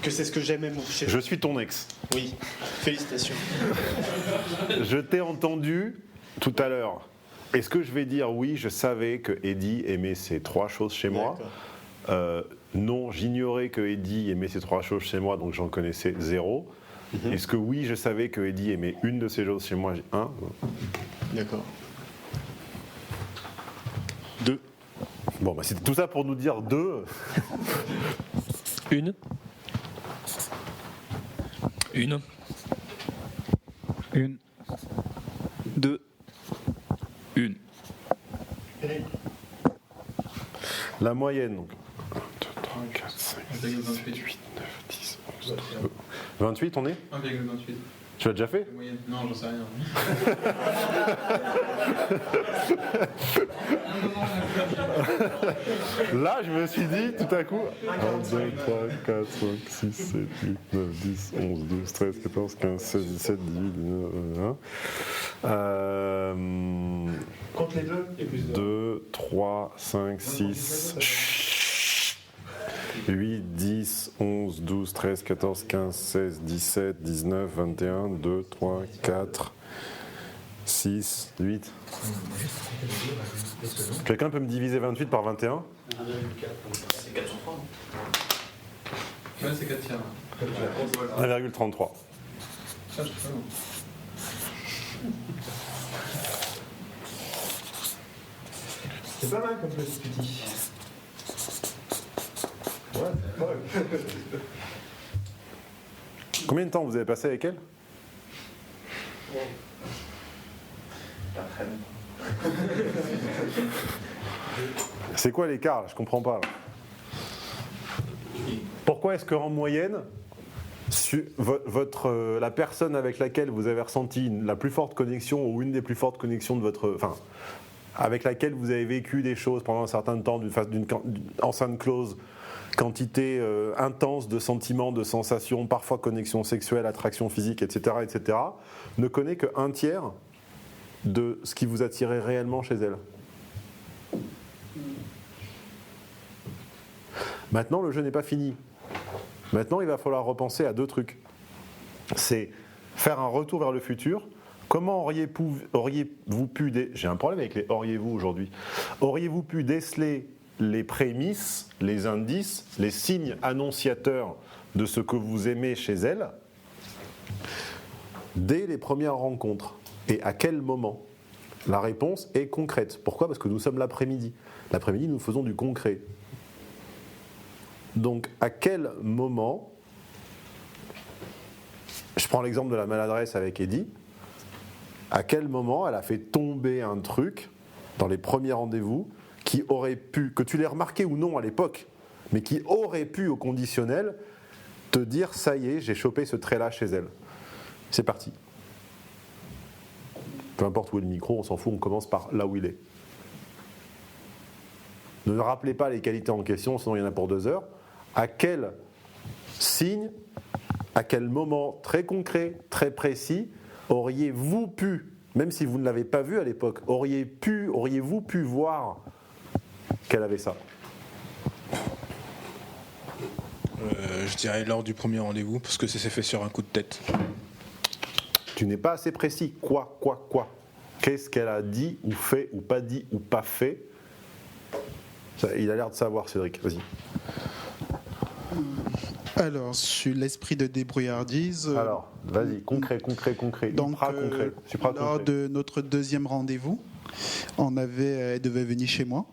que c'est ce que j'aime chez Je suis ton ex. Oui, félicitations. Je t'ai entendu tout à l'heure. Est-ce que je vais dire oui, je savais que Eddie aimait ces 3 choses chez moi? Non, j'ignorais que Eddie aimait ces 3 choses chez moi, donc j'en connaissais 0. Est-ce que oui, je savais que Eddie aimait une de ces choses chez moi? 1. D'accord. 2. Bon, bah, c'était tout ça pour nous dire 2. 1. 1. 2. 1. La moyenne, donc. 1, 2, 3, 4, 5, 6, 7, 8, 9, 10, 11, 12. 28, on est 1,28. Tu l'as déjà fait? Moyenne. Non, j'en sais rien. Là, je me suis dit, tout à coup, 1, 2, 3, 4, 5, 6, 7, 8, 9, 10, 11, 12, 13, 14, 15, 16, 17, 18, 19, 20. Compte les deux. 2, 3, 5, 6, 8, 10, 11, 12, 13, 14, 15, 16, 17, 19, 21, 2, 3, 4, 6, 8. Quelqu'un peut me diviser 28 par 21? C'est 403. Ouais, c'est 4 tiers. 1,33. Ça, je sais pas. C'est pas mal comme petit petit. Ouais, c'est pas mal. Combien de temps vous avez passé avec elle? Pas très longtemps. C'est quoi l'écart là? Je comprends pas. Là. Pourquoi est-ce qu'en moyenne, la personne avec laquelle vous avez ressenti la plus forte connexion ou une des plus fortes connexions de votre... Enfin, avec laquelle vous avez vécu des choses pendant un certain temps d'une enceinte close, quantité intense de sentiments, de sensations, parfois connexion sexuelle, attraction physique, etc., ne connaît que 1/3 de ce qui vous attirait réellement chez elle. Maintenant, le jeu n'est pas fini. Maintenant, il va falloir repenser à 2 trucs. C'est faire un retour vers le futur. Comment auriez-vous pu... J'ai un problème avec les auriez-vous aujourd'hui. Auriez-vous pu déceler les prémices, les indices, les signes annonciateurs de ce que vous aimez chez elle dès les premières rencontres? Et à quel moment? La réponse est concrète. Pourquoi? Parce que nous sommes l'après-midi. L'après-midi, nous faisons du concret. Donc, à quel moment, je prends l'exemple de la maladresse avec Eddie, à quel moment elle a fait tomber un truc dans les premiers rendez-vous qui aurait pu, que tu l'aies remarqué ou non à l'époque, mais qui aurait pu au conditionnel te dire ça y est, j'ai chopé ce trait-là chez elle. C'est parti. Peu importe où est le micro, on s'en fout, on commence par là où il est. Ne rappelez pas les qualités en question, sinon il y en a pour 2 heures. À quel signe, à quel moment très concret, très précis, auriez-vous pu, même si vous ne l'avez pas vu à l'époque, auriez-vous pu voir qu'elle avait ça? Je dirais lors du premier rendez-vous, parce que ça s'est fait sur un coup de tête. Tu n'es pas assez précis. Quoi? Qu'est-ce qu'elle a dit, ou fait, ou pas dit, ou pas fait? Ça, il a l'air de savoir, Cédric. Vas-y. Alors, sur l'esprit de débrouillardise... Alors, vas-y, concret. Donc, lors de notre 2e rendez-vous, elle devait venir chez moi.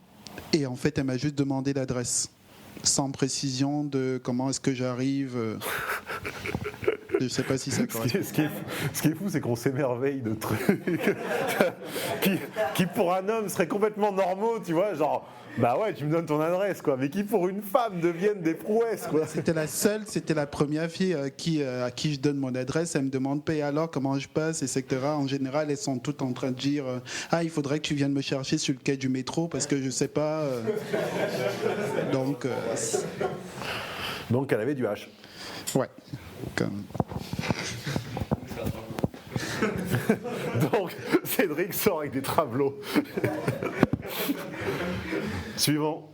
Et en fait, elle m'a juste demandé l'adresse. Sans précision de comment est-ce que j'arrive... Je ne sais pas si ça correspond. Ce qui est fou, c'est qu'on s'émerveille de trucs qui pour un homme seraient complètement normaux, tu vois, genre, bah ouais, tu me donnes ton adresse, quoi, mais qui pour une femme deviennent des prouesses, quoi. C'était la première fille à qui je donne mon adresse. Elle me demande, et alors, comment je passe, etc. En général, elles sont toutes en train de dire, il faudrait que tu viennes me chercher sur le quai du métro, parce que je ne sais pas. Donc, elle avait du H. Ouais. Donc, Cédric sort avec des travelots. Suivant.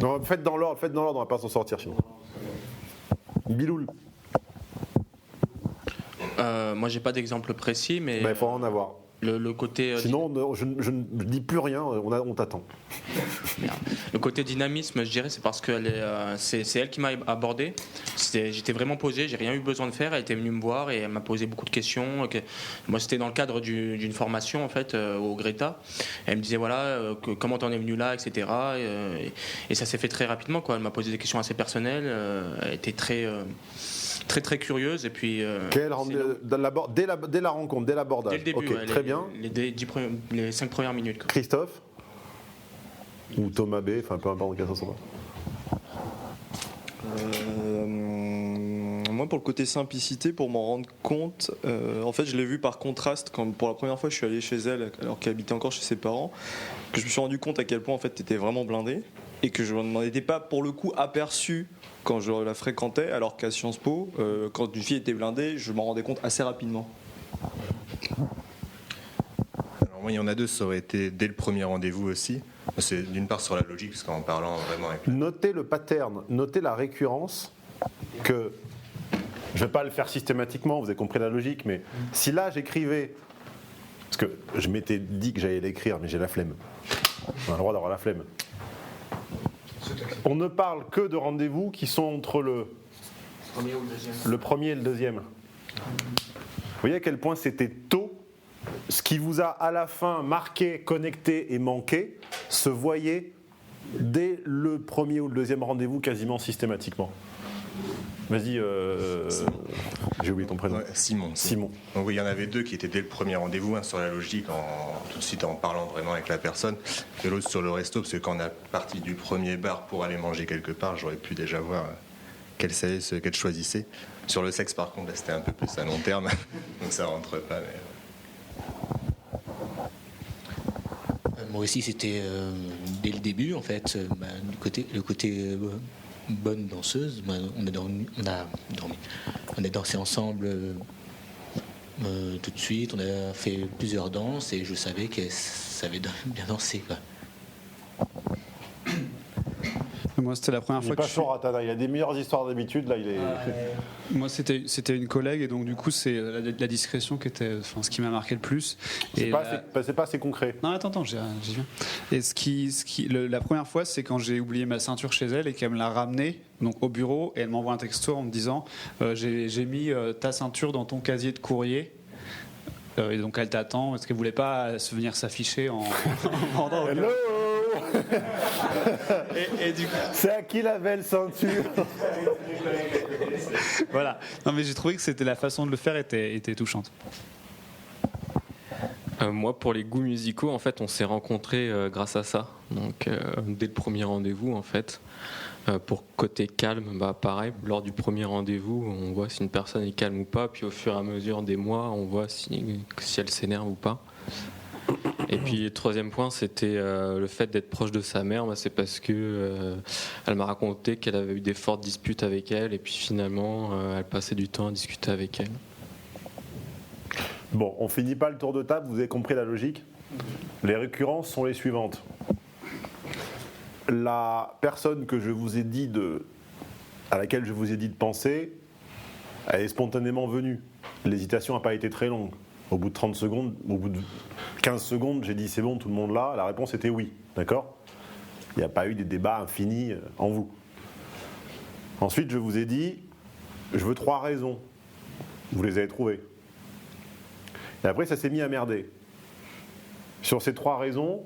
Non, faites dans l'ordre, on va pas s'en sortir sinon. Biloul. Moi, j'ai pas d'exemple précis, mais Il faut en avoir. le côté. Sinon, je ne dis plus rien, on t'attend. Le côté dynamisme, je dirais, c'est parce que c'est elle qui m'a abordé. J'étais vraiment posé, j'ai rien eu besoin de faire. Elle était venue me voir et elle m'a posé beaucoup de questions. Moi, c'était dans le cadre d'une formation en fait au Greta. Elle me disait voilà comment t'en es venu là, etc. Et ça s'est fait très rapidement, quoi. Elle m'a posé des questions assez personnelles. Elle était très curieuse et puis. Dès la rencontre, dès l'abordage. Dès le début, Ok, très bien. Les 5 premières minutes. Quoi. Christophe ou Thomas B, enfin peu importe dans quel sens on va. Moi, pour le côté simplicité, pour m'en rendre compte, en fait, je l'ai vu par contraste quand, pour la première fois, je suis allé chez elle, alors qu'elle habitait encore chez ses parents, que je me suis rendu compte à quel point, en fait, t'étais vraiment blindé et que je n'en étais pas, pour le coup, aperçu quand je la fréquentais, alors qu'à Sciences Po, quand une fille était blindée, je m'en rendais compte assez rapidement. Alors moi, il y en a deux, ça aurait été dès le premier rendez-vous aussi. C'est d'une part sur la logique, parce qu'en parlant vraiment avec... Notez le pattern, notez la récurrence que... Je ne vais pas le faire systématiquement, vous avez compris la logique, mais si là j'écrivais... Parce que je m'étais dit que j'allais l'écrire, mais j'ai la flemme. On a le droit d'avoir la flemme. On ne parle que de rendez-vous qui sont entre le premier et le deuxième. Vous voyez à quel point c'était tôt. Ce qui vous a à la fin marqué, connecté et manqué se voyait dès le premier ou le deuxième rendez-vous quasiment systématiquement. Vas-y, j'ai oublié ton prénom. Ouais, Simon. Donc oui, il y en avait deux qui étaient dès le premier rendez-vous, un sur la logique, tout de suite en parlant vraiment avec la personne, et l'autre sur le resto, parce que quand on a parti du premier bar pour aller manger quelque part, j'aurais pu déjà voir qu'elle choisissait. Sur le sexe, par contre, là, c'était un peu plus à long terme, donc ça rentre pas. Mais... Moi aussi, c'était dès le début, en fait, le côté bonne danseuse. On a dansé ensemble tout de suite. On a fait plusieurs danses et je savais qu'elle savait bien danser, quoi. Moi, c'était la première fois que je suis... Il a des meilleures histoires d'habitude, là, il est... Moi, c'était une collègue, et donc, du coup, c'est la discrétion qui était ce qui m'a marqué le plus. C'est pas assez concret. Non, attends, j'y viens. Et la première fois, c'est quand j'ai oublié ma ceinture chez elle et qu'elle me l'a ramenée donc, au bureau, et elle m'envoie un texto en me disant j'ai mis ta ceinture dans ton casier de courrier. Et donc, elle t'attend. Est-ce qu'elle voulait pas venir s'afficher en vendant Hello. Et du coup, c'est à qui la belle ceinture? Voilà. Non, mais j'ai trouvé que c'était la façon de le faire était touchante. Moi, pour les goûts musicaux, en fait, on s'est rencontrés grâce à ça. Donc, dès le premier rendez-vous, en fait. Pour côté calme, pareil, lors du premier rendez-vous, on voit si une personne est calme ou pas, puis au fur et à mesure des mois, on voit si elle s'énerve ou pas. Et puis le troisième point, c'était le fait d'être proche de sa mère. C'est parce que elle m'a raconté qu'elle avait eu des fortes disputes avec elle, et puis finalement, elle passait du temps à discuter avec elle. Bon, on finit pas le tour de table, vous avez compris la logique. Les récurrences sont les suivantes. La personne que je vous ai dit à laquelle je vous ai dit de penser, elle est spontanément venue. L'hésitation n'a pas été très longue. Au bout de 30 secondes, au bout de 15 secondes, j'ai dit c'est bon, tout le monde là. La réponse était oui, d'accord ? Il n'y a pas eu des débats infinis en vous. Ensuite, je vous ai dit, je veux 3 raisons. Vous les avez trouvées. Et après, ça s'est mis à merder. Sur ces 3 raisons,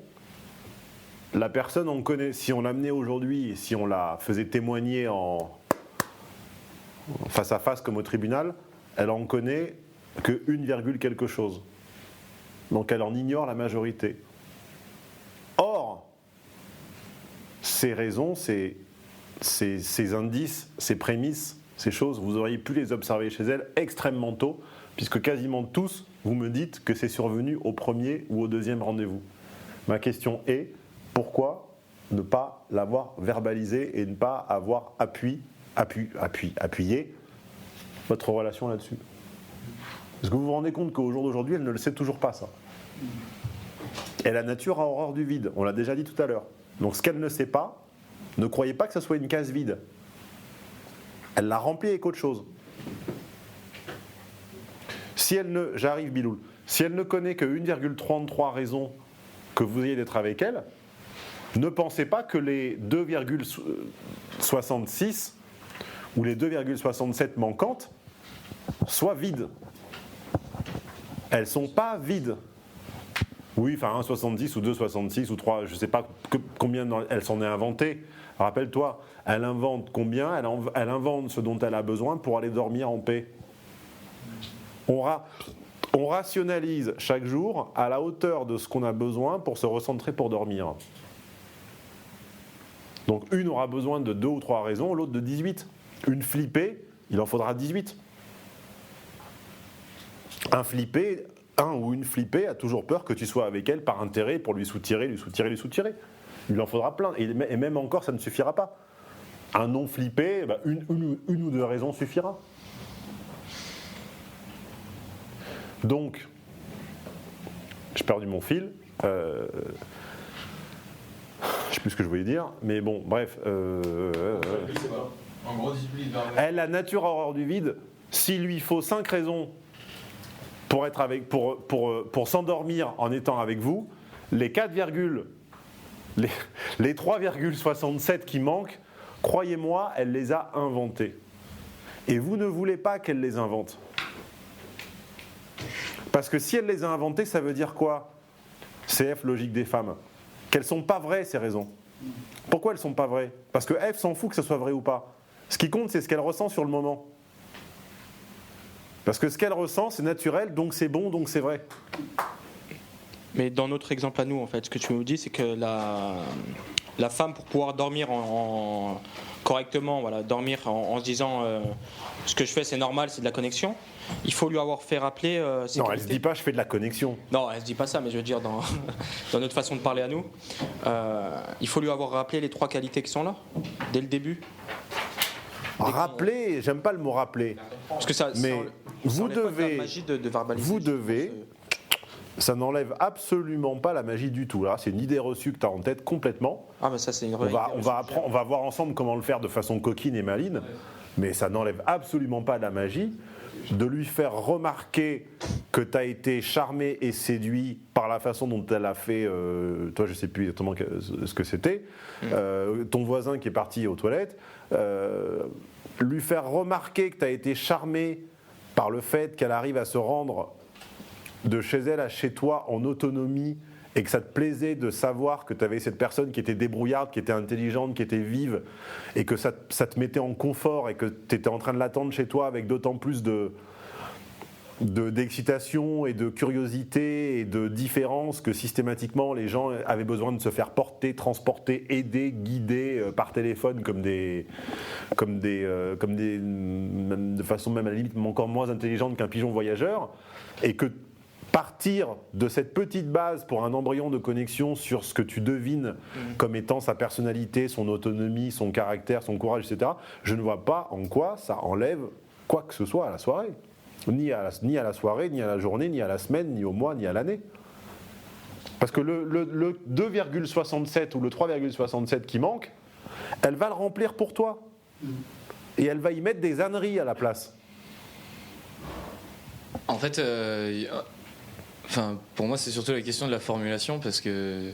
la personne, on connaît. Si on l'amenait aujourd'hui, si on la faisait témoigner en face à face comme au tribunal, elle en connaît que 1, quelque chose. Donc elle en ignore la majorité. Or, ces raisons, ces indices, ces prémices, ces choses, vous auriez pu les observer chez elle extrêmement tôt, puisque quasiment tous, vous me dites que c'est survenu au premier ou au deuxième rendez-vous. Ma question est, pourquoi ne pas l'avoir verbalisé et ne pas avoir appuyé votre relation là-dessus ? Parce que vous vous rendez compte qu'au jour d'aujourd'hui, elle ne le sait toujours pas, ça. Et la nature a horreur du vide, on l'a déjà dit tout à l'heure. Donc ce qu'elle ne sait pas, ne croyez pas que ce soit une case vide. Elle l'a remplie avec autre chose. J'arrive Biloul, si elle ne connaît que 1,33 raisons que vous ayez d'être avec elle, ne pensez pas que les 2,66 ou les 2,67 manquantes soient vides. Elles ne sont pas vides. Oui, enfin 1,70 ou 2,66 ou 3, je ne sais pas combien elle s'en est inventée. Rappelle-toi, elle invente combien, elle invente ce dont elle a besoin pour aller dormir en paix. On rationalise chaque jour à la hauteur de ce qu'on a besoin pour se recentrer pour dormir. Donc une aura besoin de 2 ou 3 raisons, l'autre de 18. Une flippée, il en faudra 18. Un ou une flippée a toujours peur que tu sois avec elle par intérêt pour lui soutirer. Il en faudra plein. Et même encore, ça ne suffira pas. Un non flippé, une ou 2 raisons suffira. Donc, j'ai perdu mon fil. Je ne sais plus ce que je voulais dire, mais bon, bref. En gros, Elle, la nature horreur du vide, s'il lui faut 5 raisons pour s'endormir en étant avec vous, les 3,67 qui manquent, croyez-moi, elle les a inventées. Et vous ne voulez pas qu'elle les invente. Parce que si elle les a inventées, ça veut dire quoi? CF, logique des femmes. Qu'elles ne sont pas vraies, ces raisons. Pourquoi elles ne sont pas vraies? Parce que F s'en fout que ce soit vrai ou pas. Ce qui compte, c'est ce qu'elle ressent sur le moment. Parce que ce qu'elle ressent, c'est naturel, donc c'est bon, donc c'est vrai. Mais dans notre exemple à nous, en fait, ce que tu nous dis, c'est que la femme, pour pouvoir dormir correctement, voilà, dormir en se disant ce que je fais, c'est normal, c'est de la connexion, il faut lui avoir fait rappeler. Non, elle ne se dit pas je fais de la connexion. Non, elle ne se dit pas ça, mais je veux dire, dans notre façon de parler à nous, il faut lui avoir rappelé les 3 qualités qui sont là, dès le début. Rappeler, j'aime pas le mot rappeler. Parce que ça, mais vous devez, la magie de verbaliser. Vous devez. Ça n'enlève absolument pas la magie du tout. Là, c'est une idée reçue que tu as en tête complètement. Ah, mais ça, c'est une on va voir ensemble comment le faire de façon coquine et maline, mais ça n'enlève absolument pas la magie de lui faire remarquer que tu as été charmé et séduit par la façon dont elle a fait, toi je ne sais plus exactement ce que c'était, ton voisin qui est parti aux toilettes, lui faire remarquer que tu as été charmé par le fait qu'elle arrive à se rendre de chez elle à chez toi en autonomie et que ça te plaisait de savoir que tu avais cette personne qui était débrouillarde, qui était intelligente, qui était vive et que ça te mettait en confort et que tu étais en train de l'attendre chez toi avec d'autant plus d'excitation et de curiosité et de différence que systématiquement les gens avaient besoin de se faire porter, transporter, aider, guider par téléphone comme de façon même à la limite encore moins intelligente qu'un pigeon voyageur, et que partir de cette petite base pour un embryon de connexion sur ce que tu devines comme étant sa personnalité, son autonomie, son caractère, son courage, etc., je ne vois pas en quoi ça enlève quoi que ce soit à la soirée. Ni à la soirée, ni à la journée, ni à la semaine, ni au mois, ni à l'année. Parce que le 2,67 ou le 3,67 qui manque, elle va le remplir pour toi. Et elle va y mettre des âneries à la place. En fait, pour moi, c'est surtout la question de la formulation, parce que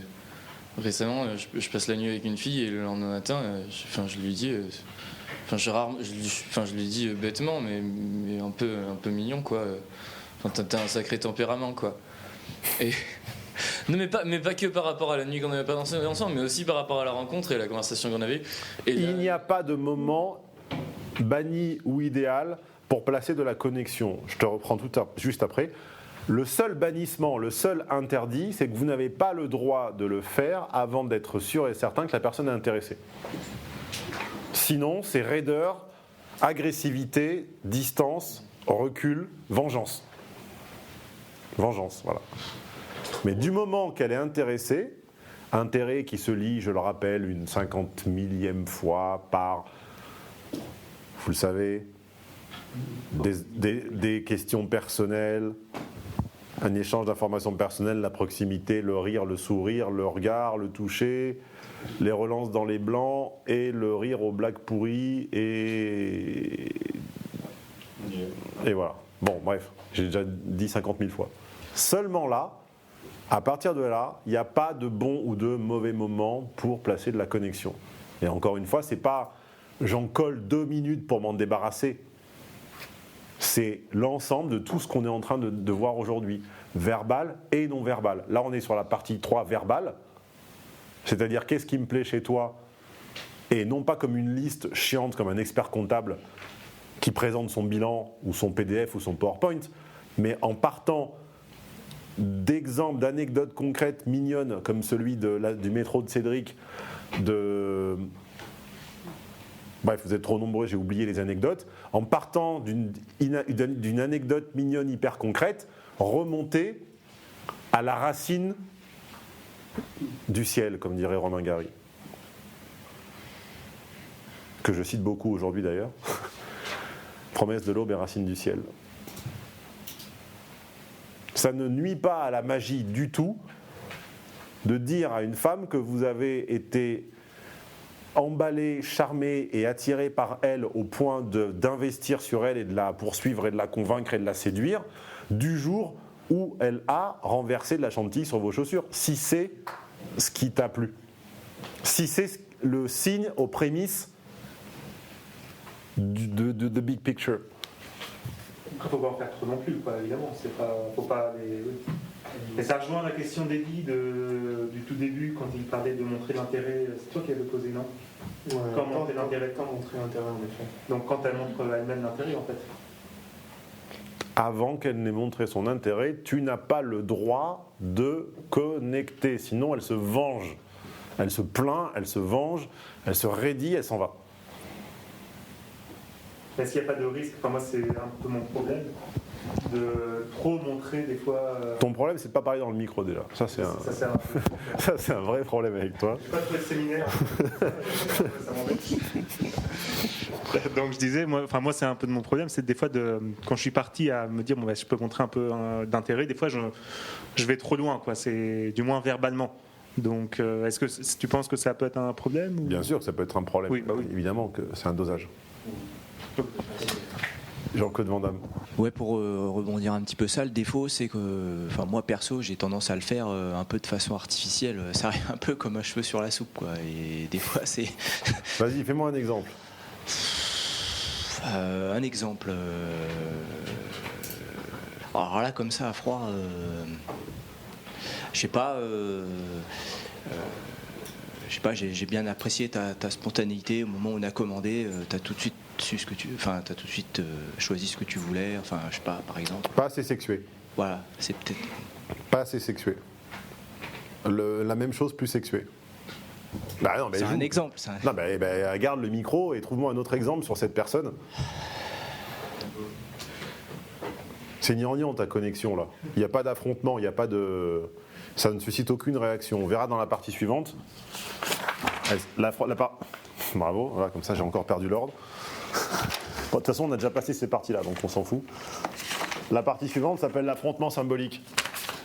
récemment, je passe la nuit avec une fille et le lendemain matin, je lui dis, je lui dis bêtement, mais un peu mignon, quoi. T'as un sacré tempérament, quoi. Et non, mais pas que par rapport à la nuit qu'on n'avait pas dansé ensemble, mais aussi par rapport à la rencontre et la conversation qu'on avait. Il n'y a pas de moment banni ou idéal pour placer de la connexion. Je te reprends juste après. Le seul bannissement, le seul interdit, c'est que vous n'avez pas le droit de le faire avant d'être sûr et certain que la personne est intéressée. Sinon, c'est raideur, agressivité, distance, recul, vengeance. Vengeance, voilà. Mais du moment qu'elle est intéressée, intérêt qui se lie, je le rappelle, une 50 millième fois par, vous le savez, des questions personnelles, un échange d'informations personnelles, la proximité, le rire, le sourire, le regard, le toucher, les relances dans les blancs et le rire aux blagues pourries et voilà. Bon, bref, j'ai déjà dit 50 000 fois. Seulement là, à partir de là, il n'y a pas de bon ou de mauvais moment pour placer de la connexion. Et encore une fois, c'est pas j'en colle 2 minutes pour m'en débarrasser. C'est l'ensemble de tout ce qu'on est en train de voir aujourd'hui, verbal et non verbal. Là, on est sur la partie 3 verbale, c'est-à-dire qu'est-ce qui me plaît chez toi, et non pas comme une liste chiante, comme un expert comptable qui présente son bilan ou son PDF ou son PowerPoint, mais en partant d'exemples, d'anecdotes concrètes mignonnes, comme celui du métro de Cédric, bref, vous êtes trop nombreux, j'ai oublié les anecdotes. En partant d'une anecdote mignonne hyper concrète, remonter à la racine du ciel, comme dirait Romain Gary. Que je cite beaucoup aujourd'hui d'ailleurs. Promesse de l'aube et racine du ciel. Ça ne nuit pas à la magie du tout de dire à une femme que vous avez été emballé, charmé et attiré par elle au point d'investir sur elle et de la poursuivre et de la convaincre et de la séduire du jour où elle a renversé de la chantilly sur vos chaussures, si c'est ce qui t'a plu, si c'est le signe aux prémices de big picture. Il ne faut pas en faire trop non plus, quoi, évidemment. Faut pas Mais ça rejoint la question d'Eddie du tout début, quand il parlait de montrer l'intérêt. C'est toi qui avais posé, non? Quand montrer l'intérêt, en effet. Donc quand elle montre elle-même l'intérêt, en fait. Avant qu'elle n'ait montré son intérêt, tu n'as pas le droit de connecter. Sinon, elle se venge. Elle se plaint, elle se venge, elle se raidit, elle s'en va. Est-ce qu'il n'y a pas de risque? Enfin, moi, c'est un peu mon problème de trop montrer des fois. Ton problème, c'est de ne pas parler dans le micro déjà. Ça, c'est un vrai problème avec toi. Je n'ai pas trouvé le séminaire. Ça m'embête. Donc je disais, moi c'est un peu de mon problème, c'est des fois quand je suis parti à me dire je peux montrer un peu d'intérêt, des fois je vais trop loin, quoi. C'est du moins verbalement. Donc est-ce que tu penses que ça peut être un problème ou... Bien sûr que ça peut être un problème. Oui, bah oui. Évidemment que c'est un dosage. Jean-Claude Van Damme. Ouais, pour rebondir un petit peu ça, le défaut, c'est que, moi perso, j'ai tendance à le faire un peu de façon artificielle. Ça arrive un peu comme un cheveu sur la soupe, quoi. Et des fois, c'est. Vas-y, fais-moi un exemple. Un exemple. Alors là, comme ça, à froid, je sais pas. J'ai bien apprécié ta spontanéité au moment où on a commandé. T'as tout de suite su ce que t'as tout de suite choisi ce que tu voulais. Enfin, je sais pas, par exemple. Pas assez sexué. Voilà, c'est peut-être. Pas assez sexué. La même chose plus sexué. Bah non, c'est un exemple. Non, garde le micro et trouve-moi un autre exemple sur cette personne. C'est gnangnan ta connexion là. Il n'y a pas d'affrontement, il n'y a pas de. Ça ne suscite aucune réaction. On verra dans la partie suivante. Bravo, voilà, comme ça j'ai encore perdu l'ordre. Bon, de toute façon, on a déjà passé ces parties-là, donc on s'en fout. La partie suivante s'appelle l'affrontement symbolique.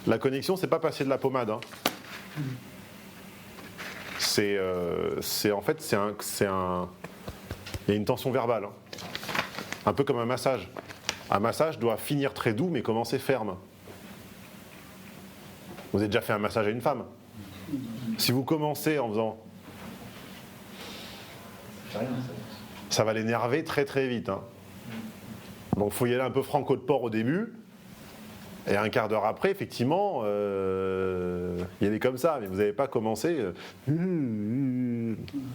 La connexion, c'est pas passer de la pommade. Hein. Il y a une tension verbale. Hein. Un peu comme un massage. Un massage doit finir très doux, mais commencer ferme. Vous avez déjà fait un massage à une femme? Si vous commencez en faisant... Ça va l'énerver très très vite. Hein. Donc il faut y aller un peu franco de port au début. Et un quart d'heure après, effectivement, y aller comme ça. Mais vous n'avez pas commencé...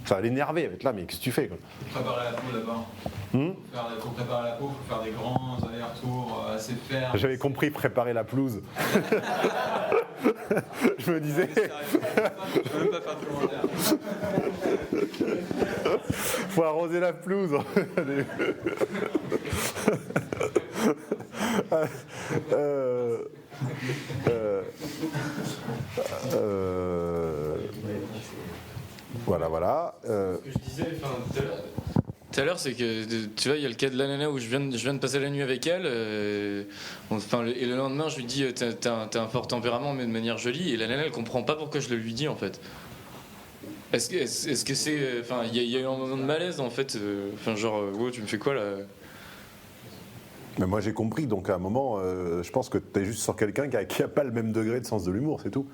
ça va l'énerver. Là, mais qu'est-ce que tu fais quoi? Préparer la peau d'abord. Pour préparer la peau, il faut faire des grands allers-retours assez fermes. J'avais compris préparer la pelouse. Je me disais... Je peux même pas faire de commentaire. Faut arroser la pelouse. Voilà. Ce que je disais, tout à l'heure, c'est que tu vois, il y a le cas de la nana où je viens de passer la nuit avec elle. Et le lendemain, je lui dis t'as un fort tempérament, mais de manière jolie. Et la nana, elle comprend pas pourquoi je le lui dis en fait. Est-ce que c'est. Enfin, il y a eu un moment de malaise en fait. Wow, tu me fais quoi là? Mais moi j'ai compris, donc à un moment, je pense que tu es juste sur quelqu'un qui a pas le même degré de sens de l'humour, c'est tout.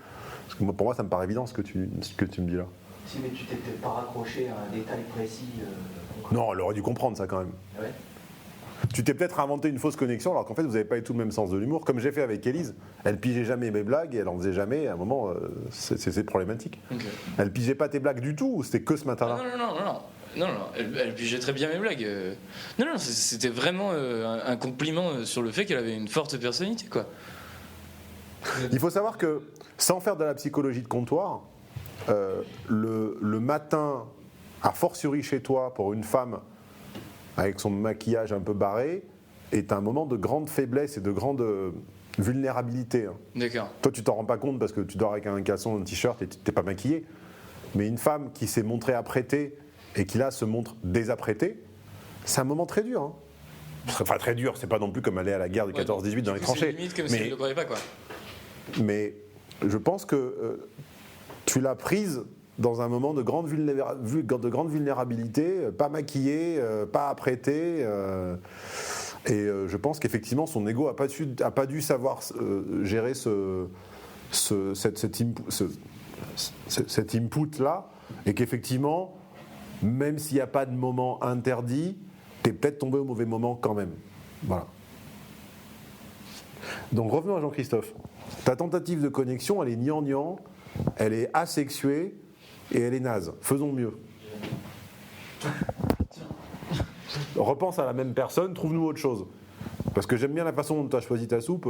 Parce que pour moi, ça me paraît évident ce que tu me dis là. Si, mais tu t'es peut-être pas raccroché à un détail précis. Non, elle aurait dû comprendre ça quand même. Ouais. Tu t'es peut-être inventé une fausse connexion alors qu'en fait vous n'avez pas du tout le même sens de l'humour. Comme j'ai fait avec Élise, elle pigeait jamais mes blagues et elle en faisait jamais. À un moment, c'est problématique. Okay. Elle pigeait pas tes blagues du tout ou c'était que ce matin-là? Non, elle pigeait très bien mes blagues. Non, c'était vraiment un compliment sur le fait qu'elle avait une forte personnalité, quoi. Il faut savoir que, sans faire de la psychologie de comptoir, le matin, a fortiori chez toi, pour une femme avec son maquillage un peu barré, est un moment de grande faiblesse et de grande vulnérabilité. D'accord. Toi, tu t'en rends pas compte parce que tu dors avec un caleçon, un t-shirt et tu t'es pas maquillé. Mais une femme qui s'est montrée apprêtée et qui là se montre désapprêtée, c'est un moment très dur. Hein. Enfin, très dur, c'est pas non plus comme aller à la guerre de 14-18 dans les tranchées. C'est limite comme si elle ne le croyait pas, quoi. Mais je pense que tu l'as prise dans un moment de grande vulnérabilité, pas maquillée, pas apprêtée. Et je pense qu'effectivement, son ego n'a pas dû savoir gérer cet input-là. Et qu'effectivement, même s'il n'y a pas de moment interdit, tu es peut-être tombé au mauvais moment quand même. Voilà. Donc revenons à Jean-Christophe. Ta tentative de connexion, elle est gnangnan, elle est asexuée et elle est naze. Faisons mieux. Repense à la même personne, trouve-nous autre chose. Parce que j'aime bien la façon dont tu as choisi ta soupe.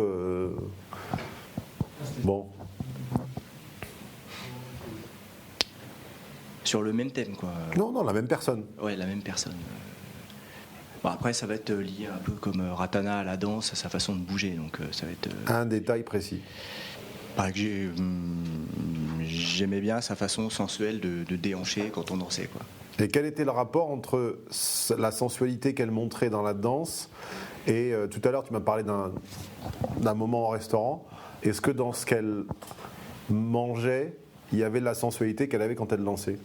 Bon. Sur le même thème, quoi. Non, la même personne. Ouais, la même personne. Bon, après, ça va être lié un peu comme Ratana à la danse, à sa façon de bouger. Donc, ça va être. Un détail précis. J'aimais bien sa façon sensuelle de déhancher quand on dansait, quoi. Et quel était le rapport entre la sensualité qu'elle montrait dans la danse et tout à l'heure tu m'as parlé d'un moment au restaurant. Est-ce que dans ce qu'elle mangeait, il y avait de la sensualité qu'elle avait quand elle dansait?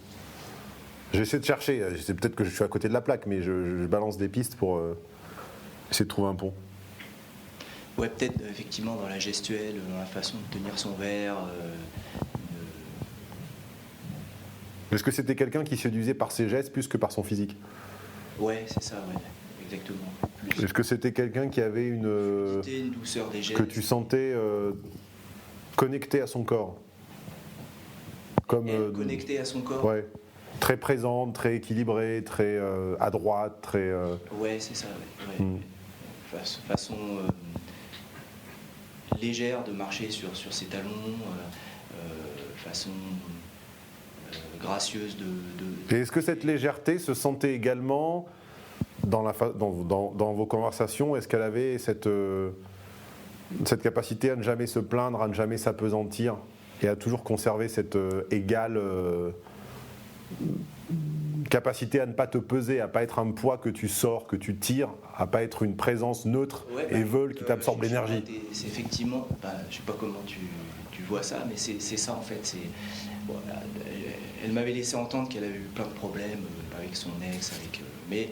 J'essaie de chercher, peut-être que je suis à côté de la plaque, mais je balance des pistes pour essayer de trouver un pont. Ouais, peut-être effectivement dans la gestuelle, dans la façon de tenir son verre. Est-ce que c'était quelqu'un qui séduisait par ses gestes plus que par son physique? Ouais, c'est ça, ouais, exactement. Est-ce que c'était quelqu'un qui avait une douceur des gestes, que tu sentais connecté à son corps, comme connecté à son corps? Ouais. Très présente, très équilibrée, très à droite, très. Ouais, c'est ça. Ouais. Façon légère de marcher sur ses talons, façon gracieuse de. Et est-ce que cette légèreté se sentait également dans vos conversations? Est-ce qu'elle avait cette capacité à ne jamais se plaindre, à ne jamais s'apesantir et à toujours conserver cette égale capacité à ne pas te peser, à pas être un poids que tu sors, que tu tires, à pas être une présence neutre et veule qui t'absorbe l'énergie? C'est effectivement, je sais pas comment tu vois ça, mais c'est ça en fait. Elle m'avait laissé entendre qu'elle avait eu plein de problèmes avec son ex, mais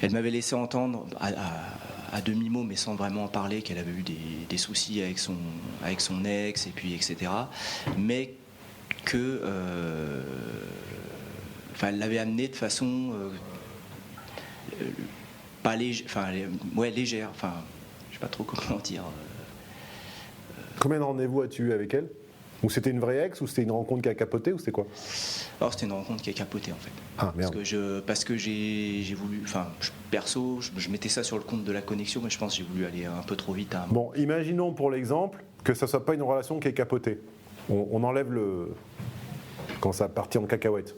elle m'avait laissé entendre à demi-mot, mais sans vraiment en parler, qu'elle avait eu des soucis avec son ex, et puis etc. Mais que elle l'avait amené de façon pas légère, je sais pas trop comment dire. Combien de rendez-vous as-tu eu avec elle? Ou c'était une vraie ex, ou c'était une rencontre qui a capoté, ou c'était quoi? Alors c'était une rencontre qui a capoté en fait. Ah merde. Parce que j'ai voulu, perso, je mettais ça sur le compte de la connexion, mais je pense que j'ai voulu aller un peu trop vite à un moment. Bon, imaginons pour l'exemple que ça soit pas une relation qui est capotée. On enlève quand ça a parti en cacahuète.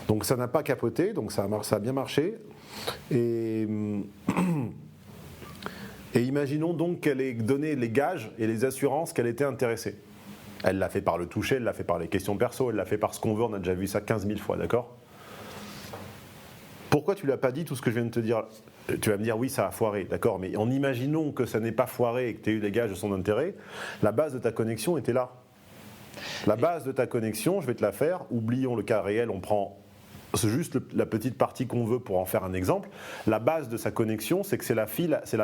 Donc ça n'a pas capoté, donc ça a bien marché. Et imaginons donc qu'elle ait donné les gages et les assurances qu'elle était intéressée. Elle l'a fait par le toucher, elle l'a fait par les questions perso, elle l'a fait par ce qu'on veut, on a déjà vu ça 15 000 fois, d'accord? Pourquoi tu l'as pas dit tout ce que je viens de te dire? Tu vas me dire oui, ça a foiré, d'accord, mais en imaginons que ça n'ait pas foiré et que tu aies eu des gages de son intérêt, la base de ta connexion était là. La base de ta connexion, je vais te la faire, oublions le cas réel, on prend juste la petite partie qu'on veut pour en faire un exemple. La base de sa connexion, c'est que c'est la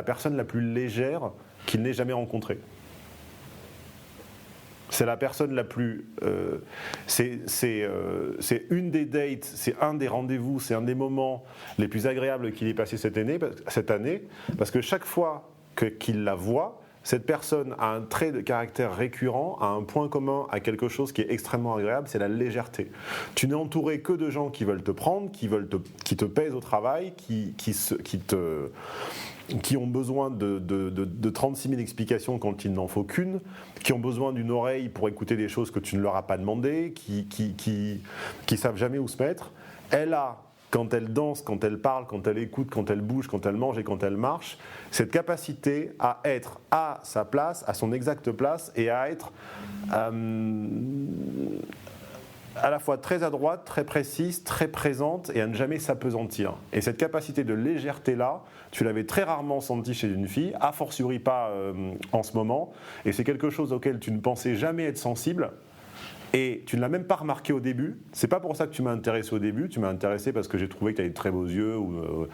personne la plus légère qu'il n'ait jamais rencontrée. C'est la personne la plus... c'est une des dates, c'est un des rendez-vous, c'est un des moments les plus agréables qu'il ait passé cette année, parce que chaque fois qu'il la voit, cette personne a un trait de caractère récurrent, a un point commun, a quelque chose qui est extrêmement agréable, c'est la légèreté. Tu n'es entouré que de gens qui veulent te prendre, qui te pèsent au travail, qui ont besoin de 36 000 explications quand il n'en faut qu'une, qui ont besoin d'une oreille pour écouter des choses que tu ne leur as pas demandé, qui savent jamais où se mettre. Elle a, quand elle danse, quand elle parle, quand elle écoute, quand elle bouge, quand elle mange et quand elle marche, cette capacité à être à sa place, à son exacte place, et à être à la fois très à droite, très précise, très présente, et à ne jamais s'apesantir. Et cette capacité de légèreté-là, tu l'avais très rarement senti chez une fille, a fortiori pas en ce moment, et c'est quelque chose auquel tu ne pensais jamais être sensible, et tu ne l'as même pas remarqué au début. C'est pas pour ça que tu m'as intéressé au début, tu m'as intéressé parce que j'ai trouvé que tu avais de très beaux yeux, ou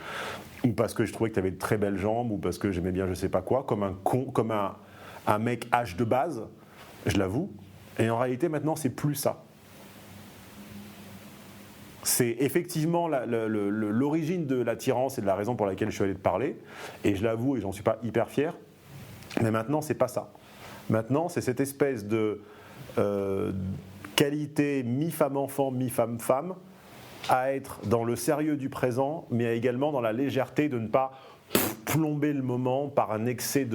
parce que je trouvais que tu avais de très belles jambes, ou parce que j'aimais bien je sais pas quoi, comme un mec H de base, je l'avoue, et en réalité maintenant c'est plus ça. C'est effectivement l'origine de l'attirance et de la raison pour laquelle je suis allé te parler, et je l'avoue et j'en suis pas hyper fier, mais maintenant c'est pas ça. Maintenant c'est cette espèce de qualité mi-femme-enfant, mi-femme-femme, à être dans le sérieux du présent, mais également dans la légèreté de ne pas plomber le moment par un excès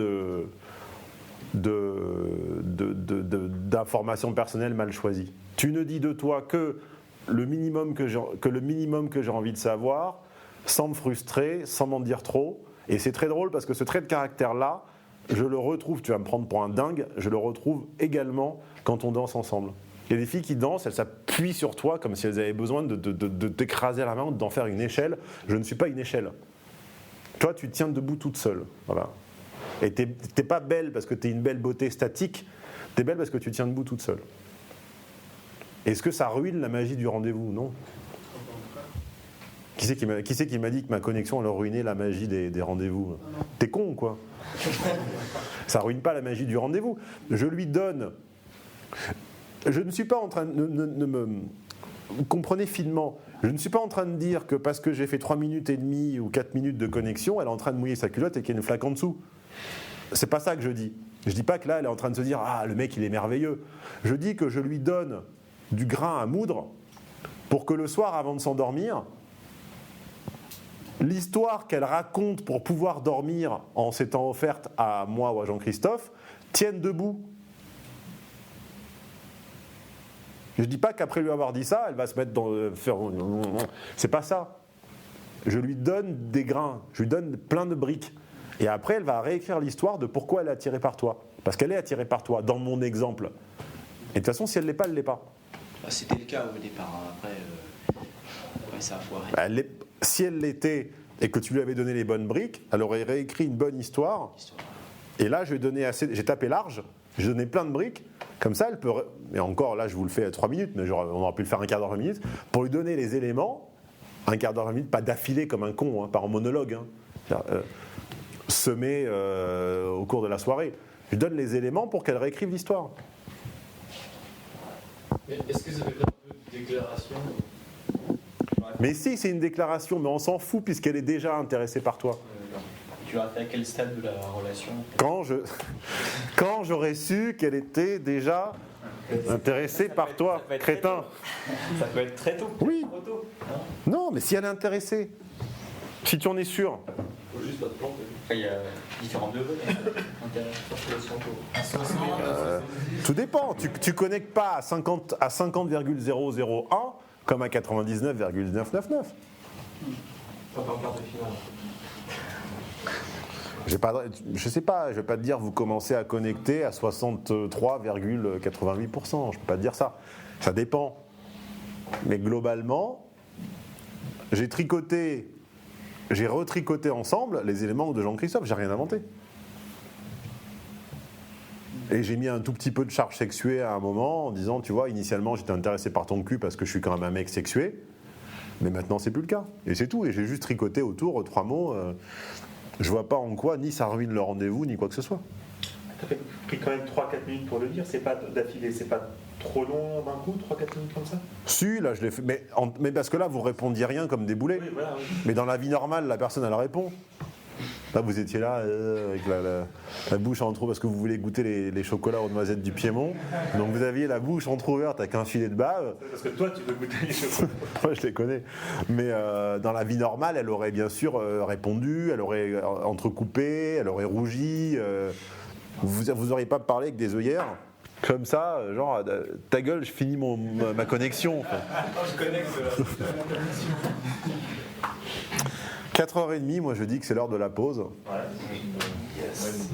d'informations personnelles mal choisies. Tu ne dis de toi que le minimum que j'ai envie de savoir, sans me frustrer, sans m'en dire trop. Et c'est très drôle parce que ce trait de caractère-là, je le retrouve, tu vas me prendre pour un dingue, je le retrouve également quand on danse ensemble. Il y a des filles qui dansent, elles s'appuient sur toi comme si elles avaient besoin de t'écraser à la main, d'en faire une échelle. Je ne suis pas une échelle. Toi, tu tiens debout toute seule. Voilà. Et t'es pas belle parce que t'es une belle beauté statique, t'es belle parce que tu tiens debout toute seule. Est-ce que ça ruine la magie du rendez-vous? Non. Qui c'est qui m'a dit que ma connexion allait ruiner la magie des rendez-vous? T'es con ou quoi? Ça ruine pas la magie du rendez-vous. Je lui donne... Je ne suis pas en train de me... Comprenez finement, je ne suis pas en train de dire que parce que j'ai fait 3 minutes et demie ou 4 minutes de connexion, elle est en train de mouiller sa culotte et qu'il y a une flaque en dessous. C'est pas ça que je dis. Je dis pas que là, elle est en train de se dire « Ah, le mec, il est merveilleux ». Je dis que je lui donne du grain à moudre pour que le soir, avant de s'endormir, l'histoire qu'elle raconte pour pouvoir dormir en s'étant offerte à moi ou à Jean-Christophe tienne debout. Je ne dis pas qu'après lui avoir dit ça, elle va se mettre dans... C'est pas ça. Je lui donne des grains, je lui donne plein de briques. Et après, elle va réécrire l'histoire de pourquoi elle est attirée par toi. Parce qu'elle est attirée par toi, dans mon exemple. Et de toute façon, si elle ne l'est pas, elle ne l'est pas. C'était le cas au départ. Après ça a foiré. Si elle l'était et que tu lui avais donné les bonnes briques, elle aurait réécrit une bonne histoire. Et là, j'ai tapé large, j'ai donné plein de briques. Comme ça, elle peut... Et encore, là, je vous le fais à 3 minutes, mais on aurait pu le faire un quart d'heure, 20 minutes, pour lui donner les éléments, un quart d'heure, 20 minutes, pas d'affilée comme un con, hein, pas en monologue, hein, semé au cours de la soirée. Je donne les éléments pour qu'elle réécrive l'histoire. Mais est-ce que ça fait pas un peu de déclaration? Mais si, c'est une déclaration, mais on s'en fout puisqu'elle est déjà intéressée par toi. Tu as fait à quel stade de la relation? Quand j'aurais su qu'elle était déjà intéressée par toi, crétin. Ça peut être très tôt. Oui. Trop tôt, non, mais si elle est intéressée, si tu en es sûr. Il faut juste pas te planter. Après, il y a différents degrés. Tout dépend. Tu connectes pas à 50,001 comme à 99,999. Je sais pas, je vais pas te dire vous commencez à connecter à 63,88%. Je peux pas te dire ça. Ça dépend. Mais globalement, j'ai retricoté ensemble les éléments de Jean-Christophe, j'ai rien inventé. Et j'ai mis un tout petit peu de charge sexuée à un moment en disant, tu vois, initialement j'étais intéressé par ton cul parce que je suis quand même un mec sexué, mais maintenant c'est plus le cas. Et c'est tout, et j'ai juste tricoté autour 3 mots. Je vois pas en quoi ni ça ruine le rendez-vous, ni quoi que ce soit. T'as pris quand même 3-4 minutes pour le dire, c'est pas d'affilée, c'est pas trop long d'un coup, 3-4 minutes comme ça? Si, là je l'ai fait, mais parce que là vous répondiez rien comme des boulets. Oui, voilà, oui. Mais dans la vie normale, la personne elle répond. Là vous étiez là avec la bouche entrouverte parce que vous voulez goûter les chocolats aux noisettes du Piémont. Donc vous aviez la bouche entrouverte avec un filet de bave. Parce que toi tu veux goûter les chocolats. Moi je les connais. Mais dans la vie normale, elle aurait bien sûr répondu, elle aurait entrecoupé, elle aurait rougi. Vous n'auriez pas parlé avec des œillères comme ça, genre ta gueule, je finis ma connexion. Je connecte la connexion. 4h30, moi je dis que c'est l'heure de la pause. Ouais. Yes.